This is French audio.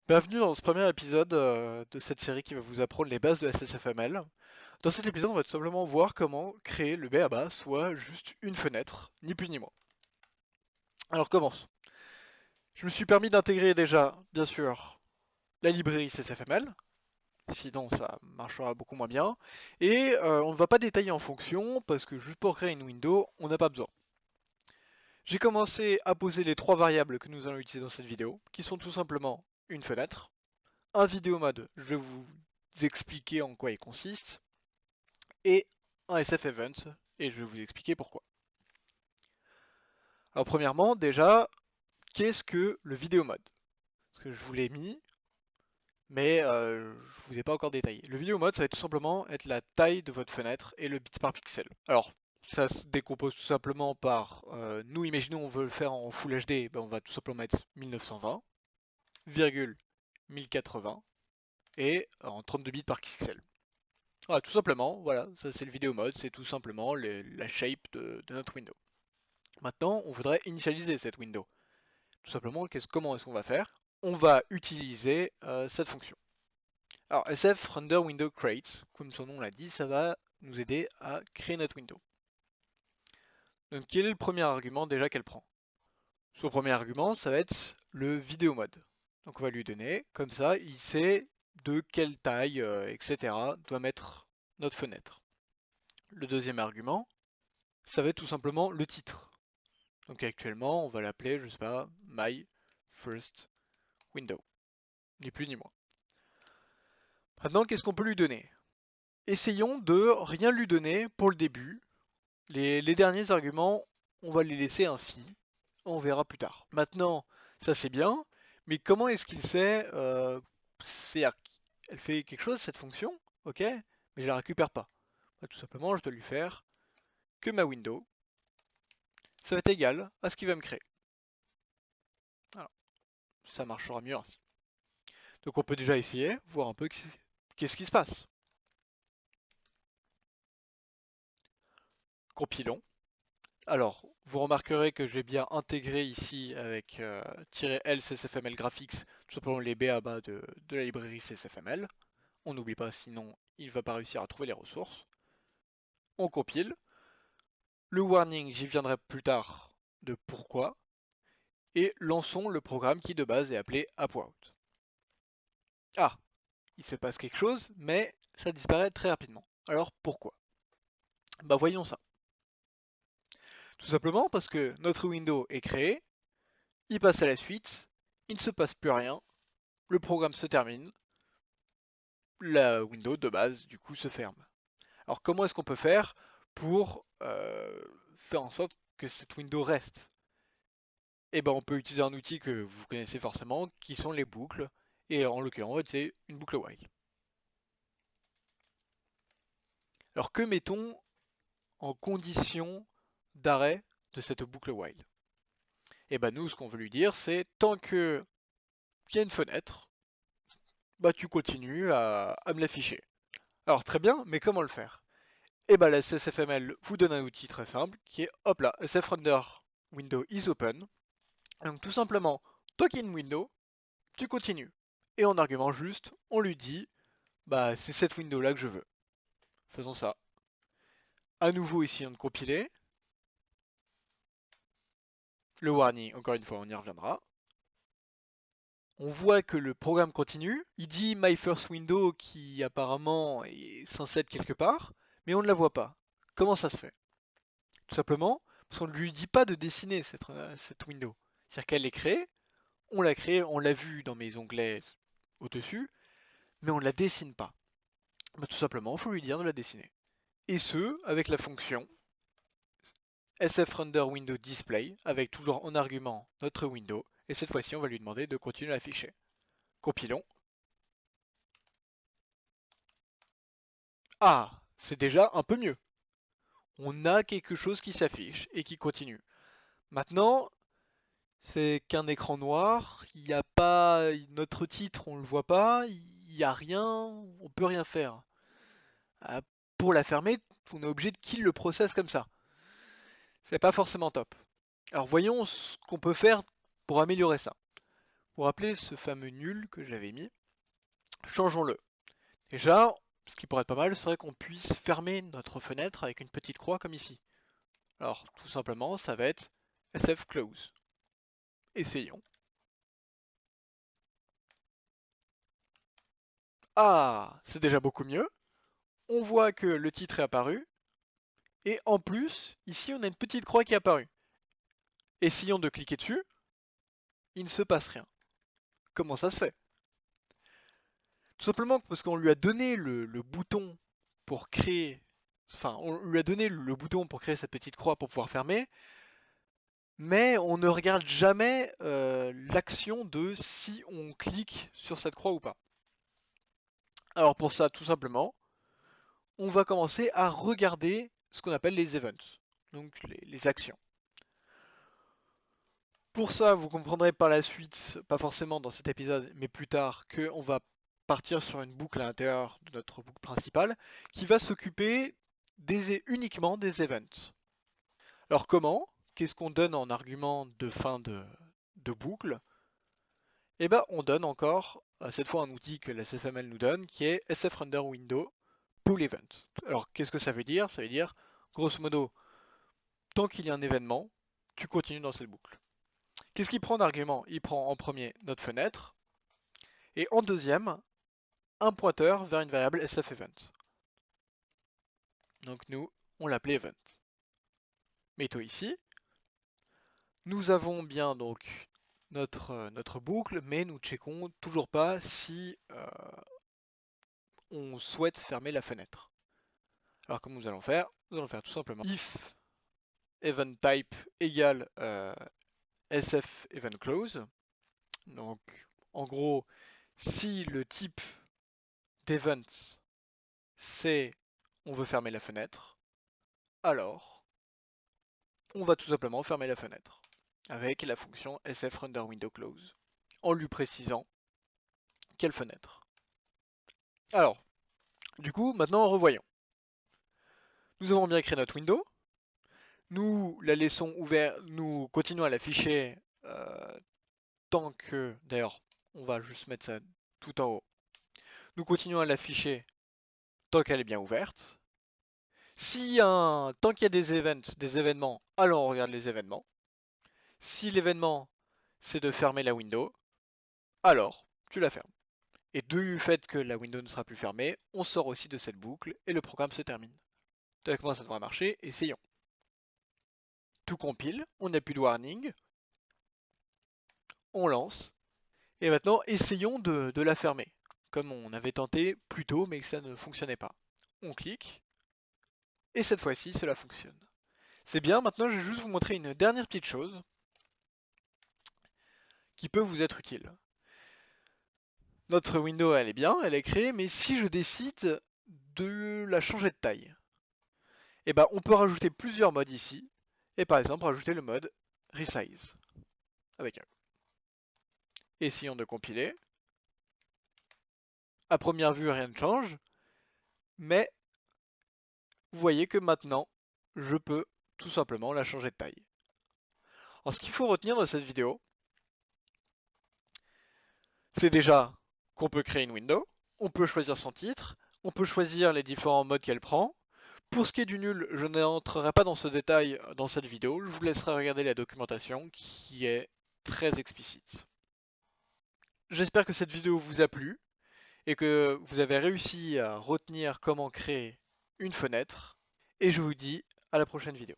Bienvenue dans ce premier épisode de cette série qui va vous apprendre les bases de SSFML. Dans cet épisode, on va tout simplement voir comment créer le BABA, soit juste une fenêtre, ni plus ni moins. Alors commence. Je me suis permis d'intégrer déjà, bien sûr, la librairie SSFML, sinon ça marchera beaucoup moins bien. Et on ne va pas détailler en fonction, parce que juste pour créer une window, on n'a pas besoin. J'ai commencé à poser les trois variables que nous allons utiliser dans cette vidéo, qui sont tout simplement une fenêtre, un vidéo mode, je vais vous expliquer en quoi il consiste, et un SF Event, et je vais vous expliquer pourquoi. Alors premièrement, déjà, qu'est-ce que le vidéo mode? Parce que je vous l'ai mis, mais je vous ai pas encore détaillé. Le vidéo mode, ça va tout simplement être la taille de votre fenêtre et le bits par pixel. Alors, ça se décompose tout simplement par, nous imaginons on veut le faire en Full HD, ben on va tout simplement mettre 1920, 1080 et en 32 bits par pixel. Voilà, tout simplement, voilà, ça c'est le vidéo mode, c'est tout simplement la shape de notre window. Maintenant, on voudrait initialiser cette window. Tout simplement, comment est-ce qu'on va faire? On va utiliser cette fonction. Alors, SF render window create, comme son nom l'a dit, ça va nous aider à créer notre window. Donc, quel est le premier argument déjà qu'elle prend? Son premier argument, ça va être le vidéo mode. Donc, on va lui donner, comme ça, il sait de quelle taille, etc., doit mettre notre fenêtre. Le deuxième argument, ça va être tout simplement le titre. Donc actuellement, on va l'appeler, je sais pas, My First Window. Ni plus ni moins. Maintenant, qu'est-ce qu'on peut lui donner? Essayons de rien lui donner pour le début. Les derniers arguments, on va les laisser ainsi. On verra plus tard. Maintenant, ça c'est bien, mais comment est-ce qu'il sait elle fait quelque chose, cette fonction, ok, mais je la récupère pas. Bah, tout simplement, je dois lui faire que ma window, ça va être égal à ce qu'il va me créer. Voilà, ça marchera mieux ainsi. Donc on peut déjà essayer, voir un peu qu'est-ce qui se passe. Compilons. Alors, vous remarquerez que j'ai bien intégré ici avec -l CSFML Graphics tout simplement les BABA de la librairie CSFML. On n'oublie pas, sinon il ne va pas réussir à trouver les ressources. On compile. Le warning, j'y viendrai plus tard de pourquoi. Et lançons le programme qui de base est appelé AppWout. Ah, il se passe quelque chose, mais ça disparaît très rapidement. Alors pourquoi? Bah voyons ça. Tout simplement parce que notre window est créé, il passe à la suite, il ne se passe plus rien, le programme se termine, la window de base du coup se ferme. Alors comment est-ce qu'on peut faire pour faire en sorte que cette window reste? Eh ben on peut utiliser un outil que vous connaissez forcément, qui sont les boucles, et en l'occurrence on va utiliser une boucle while. Alors que mettons en condition d'arrêt de cette boucle while? Eh ben nous ce qu'on veut lui dire c'est tant que il y a une fenêtre, bah tu continues à me l'afficher. Alors très bien, mais comment le faire? Et bah la SSFML vous donne un outil très simple qui est hop là, sfrender window is open. Donc tout simplement, token window, tu continues. Et en argument juste, on lui dit bah c'est cette window là que je veux. Faisons ça. À nouveau essayons de compiler. Le warning, encore une fois, on y reviendra. On voit que le programme continue. Il dit my first window qui apparemment est censé être quelque part, mais on ne la voit pas. Comment ça se fait? Tout simplement parce qu'on ne lui dit pas de dessiner cette window. C'est-à-dire qu'elle est créée, on l'a créée, on l'a vu dans mes onglets au-dessus, mais on ne la dessine pas. Bah, tout simplement, il faut lui dire de la dessiner. Et ce, avec la fonction sfrenderWindowDisplay, avec toujours en argument notre window, et cette fois-ci on va lui demander de continuer à afficher. Compilons. Ah, c'est déjà un peu mieux. On a quelque chose qui s'affiche et qui continue. Maintenant, c'est qu'un écran noir, il n'y a pas notre titre, on le voit pas, il n'y a rien, on peut rien faire. Ah, pour la fermer, on est obligé de kill le process comme ça. C'est pas forcément top. Alors voyons ce qu'on peut faire pour améliorer ça. pour rappeler ce fameux nul que j'avais mis, changeons-le. Déjà, ce qui pourrait être pas mal serait qu'on puisse fermer notre fenêtre avec une petite croix comme ici. Alors, tout simplement, ça va être SF close. Essayons. Ah, c'est déjà beaucoup mieux. On voit que le titre est apparu. Et en plus, ici, on a une petite croix qui est apparue. Essayons de cliquer dessus. Il ne se passe rien. Comment ça se fait? Tout simplement parce qu'on lui a donné le bouton pour créer... Enfin, on lui a donné le bouton pour créer cette petite croix pour pouvoir fermer. Mais on ne regarde jamais l'action de si on clique sur cette croix ou pas. Alors pour ça, tout simplement, on va commencer à regarder ce qu'on appelle les events, donc les actions. Pour ça, vous comprendrez par la suite, pas forcément dans cet épisode, mais plus tard, qu'on va partir sur une boucle à l'intérieur de notre boucle principale qui va s'occuper uniquement des events. Alors comment? Qu'est-ce qu'on donne en argument de fin de boucle? Eh ben, on donne encore, cette fois un outil que la CFML nous donne, qui est sfrenderWindow pull event. Alors, qu'est-ce que ça veut dire? Ça veut dire, grosso modo, tant qu'il y a un événement, tu continues dans cette boucle. Qu'est-ce qu'il prend d'argument? Il prend en premier notre fenêtre, et en deuxième, un pointeur vers une variable sfEvent. Donc nous, on l'appelait event. Mettons ici. Nous avons bien donc notre boucle, mais nous ne checkons toujours pas si on souhaite fermer la fenêtre. Alors comme nous allons faire tout simplement if event type égale sf event close. Donc en gros, si le type d'event c'est on veut fermer la fenêtre, alors on va tout simplement fermer la fenêtre avec la fonction sfRenderWindowClose en lui précisant quelle fenêtre. Alors, du coup, maintenant revoyons. Nous avons bien créé notre window. Nous la laissons ouverte, nous continuons à l'afficher tant que, d'ailleurs, on va juste mettre ça tout en haut. Nous continuons à l'afficher tant qu'elle est bien ouverte. Tant qu'il y a des événements, alors on regarde les événements. Si l'événement c'est de fermer la window, alors tu la fermes. Et du fait que la window ne sera plus fermée, on sort aussi de cette boucle et le programme se termine. Avec moi ça devrait marcher, essayons. Tout compile, on n'a plus de warning, on lance, et maintenant essayons de la fermer, comme on avait tenté plus tôt mais que ça ne fonctionnait pas. On clique, et cette fois-ci cela fonctionne. C'est bien, maintenant je vais juste vous montrer une dernière petite chose qui peut vous être utile. Notre window elle est bien, elle est créée, mais si je décide de la changer de taille, et ben on peut rajouter plusieurs modes ici, et par exemple rajouter le mode resize avec un. Essayons de compiler. À première vue rien ne change, mais vous voyez que maintenant je peux tout simplement la changer de taille. Alors ce qu'il faut retenir dans cette vidéo, c'est déjà qu'on peut créer une window, on peut choisir son titre, on peut choisir les différents modes qu'elle prend. Pour ce qui est du nul, je n'entrerai pas dans ce détail dans cette vidéo, je vous laisserai regarder la documentation qui est très explicite. J'espère que cette vidéo vous a plu et que vous avez réussi à retenir comment créer une fenêtre, et je vous dis à la prochaine vidéo.